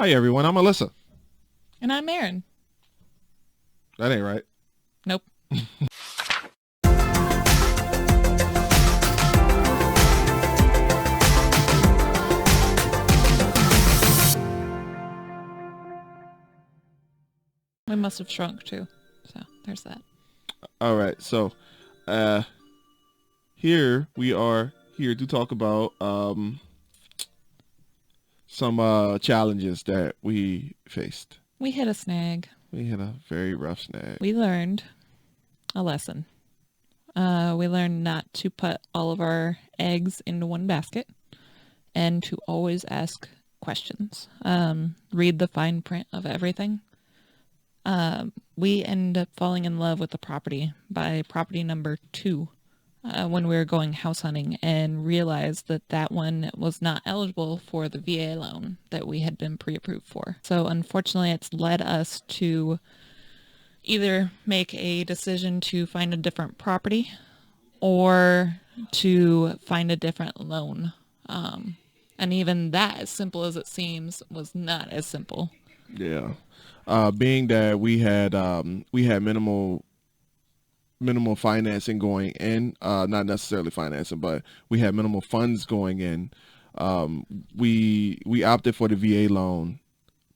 Hi everyone, I'm Alyssa. And I'm Erin. That ain't right. Nope. We must have shrunk too. So there's that. All right, so here we are here to talk about some challenges that we faced. We hit a snag. We had a very rough snag. We learned a lesson. We learned not to put all of our eggs into one basket and to always ask questions. Read the fine print of everything. We ended up falling in love with the property by property number 2 when we were going house hunting and realized that that one was not eligible for the VA loan that we had been pre-approved for. So unfortunately, it's led us to either make a decision to find a different property or to find a different loan. And even that, as simple as it seems, was not as simple. Yeah. Being that we had minimal financing going in, not necessarily financing, but we had minimal funds going in. We opted for the VA loan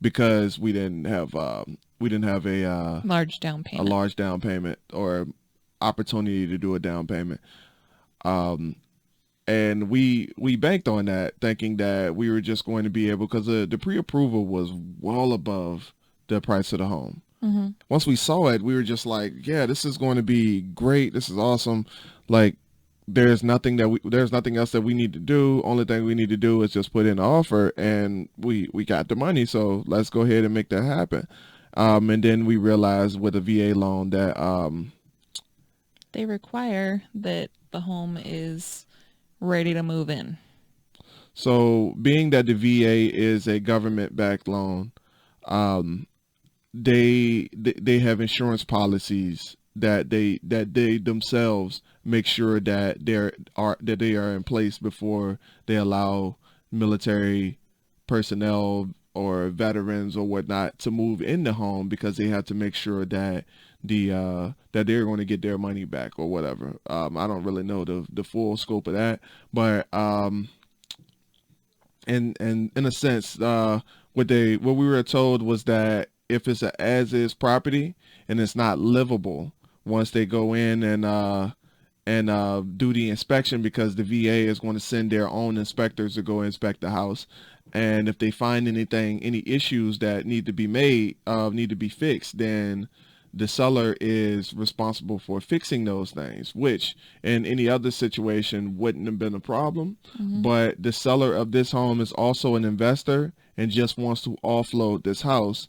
because we didn't have a Large down payment. large down payment or opportunity to do a down payment. And we banked on that, thinking that we were just going to be able, because the pre-approval was well above the price of the home. Mm-hmm. Once we saw it, we were just like, yeah, this is going to be great. This is awesome. Like, there's nothing else that we need to do. Only thing we need to do is just put in an offer, and we got the money. So let's go ahead and make that happen. And then we realized with a VA loan that They require that the home is ready to move in. so being that the VA is a government-backed loan, they have insurance policies that they themselves make sure that they are in place before they allow military personnel or veterans or whatnot to move in the home, because they have to make sure that that they're going to get their money back or whatever. I don't really know the full scope of that, but in a sense, what we were told was that if it's a as is property and it's not livable, once they go in and do the inspection, because the VA is going to send their own inspectors to go inspect the house, and if they find any issues that need to be fixed, then the seller is responsible for fixing those things, which in any other situation wouldn't have been a problem. Mm-hmm. But the seller of this home is also an investor and just wants to offload this house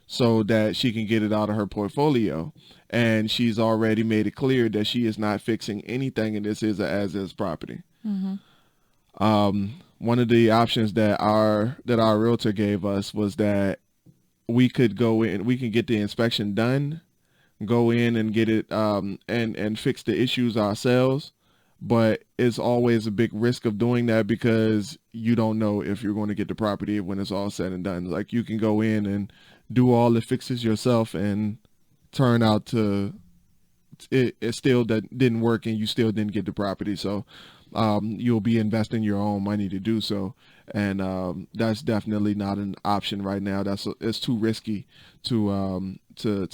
so that she can get it out of her portfolio. And she's already made it clear that she is not fixing anything, and this is an as-is property. Mm-hmm. One of the options that our realtor gave us was that we could go in, we can get the inspection done, go in and get it and fix the issues ourselves. But it's always a big risk of doing that, because you don't know if you're going to get the property when it's all said and done. Like, you can go in and do all the fixes yourself and turn out to it still that didn't work, and you still didn't get the property. So you'll be investing your own money to do so, and that's definitely not an option right now. It's too risky to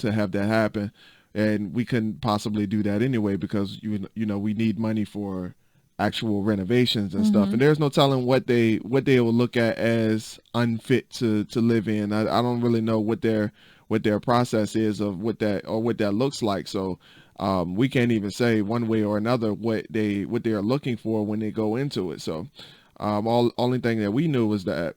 have that happen, and we couldn't possibly do that anyway, because you know we need money for actual renovations and stuff, and there's no telling what they will look at as unfit to live in. I don't really know what their process is of what that looks like. So we can't even say one way or another what they are looking for when they go into it. So only thing that we knew was that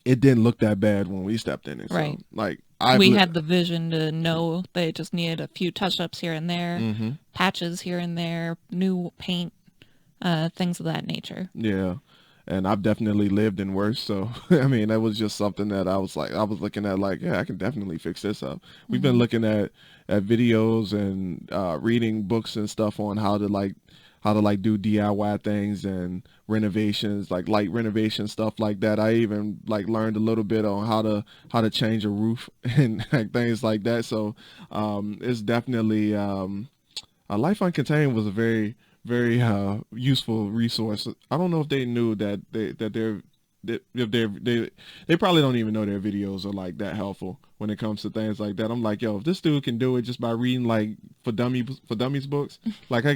it didn't look that bad when we stepped in it. Right. So, like, we had the vision to know they just needed a few touch-ups here and there, mm-hmm. patches here and there, new paint, things of that nature. Yeah. And I've definitely lived in worse. So, I mean, that was just something that I was looking at like, yeah, I can definitely fix this up. We've been looking at videos and reading books and stuff on how to how to like do DIY things and renovations, like light renovation stuff like that. I even like learned a little bit on how to change a roof and like, things like that. So it's definitely Life Uncontained was a very useful resource. I don't know if they knew that they probably don't even know their videos are like that helpful when it comes to things like that. I'm like, yo, if this dude can do it just by reading like for dummies books, like I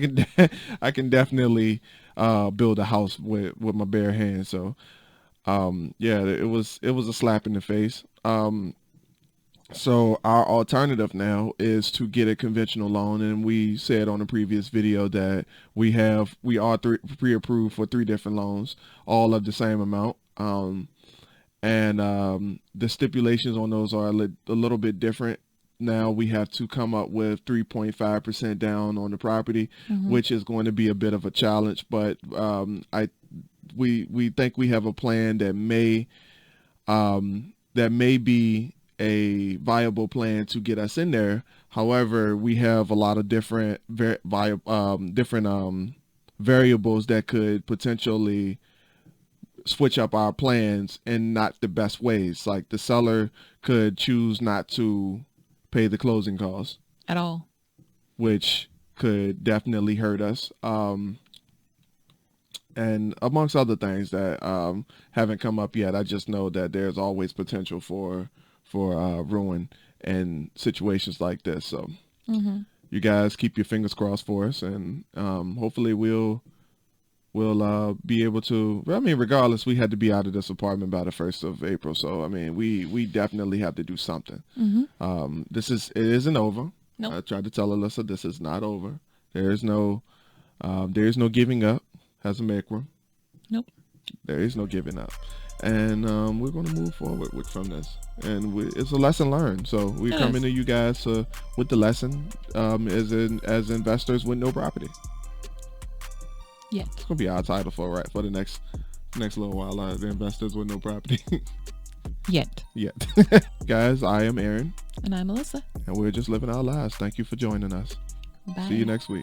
can definitely build a house with my bare hands. So yeah, it was a slap in the face. So our alternative now is to get a conventional loan, and we said on the previous video that we are pre-approved for 3 different loans, all of the same amount. And the stipulations on those are a little bit different. Now we have to come up with 3.5% down on the property, which is going to be a bit of a challenge. But we think we have a plan that may be a viable plan to get us in there. However, we have a lot of different variables that could potentially switch up our plans in not the best ways. Like the seller could choose not to pay the closing costs at all, which could definitely hurt us. And amongst other things that haven't come up yet. I just know that there's always potential for ruin in situations like this. So you guys keep your fingers crossed for us, and hopefully we'll be able to. I mean, regardless, we had to be out of this apartment by the 1st of April. So I mean, we definitely have to do something. It isn't over. Nope. I tried to tell Alyssa this is not over. There is no giving up. As a Makram. Nope. There is no giving up. And we're going to move forward from this. And it's a lesson learned. So we're coming to you guys with the lesson as investors with no property. Yeah. It's going to be our title for the next little while. The investors with no property. Yet. Guys, I am Aaron. And I'm Alyssa. And we're just living our lives. Thank you for joining us. Bye. See you next week.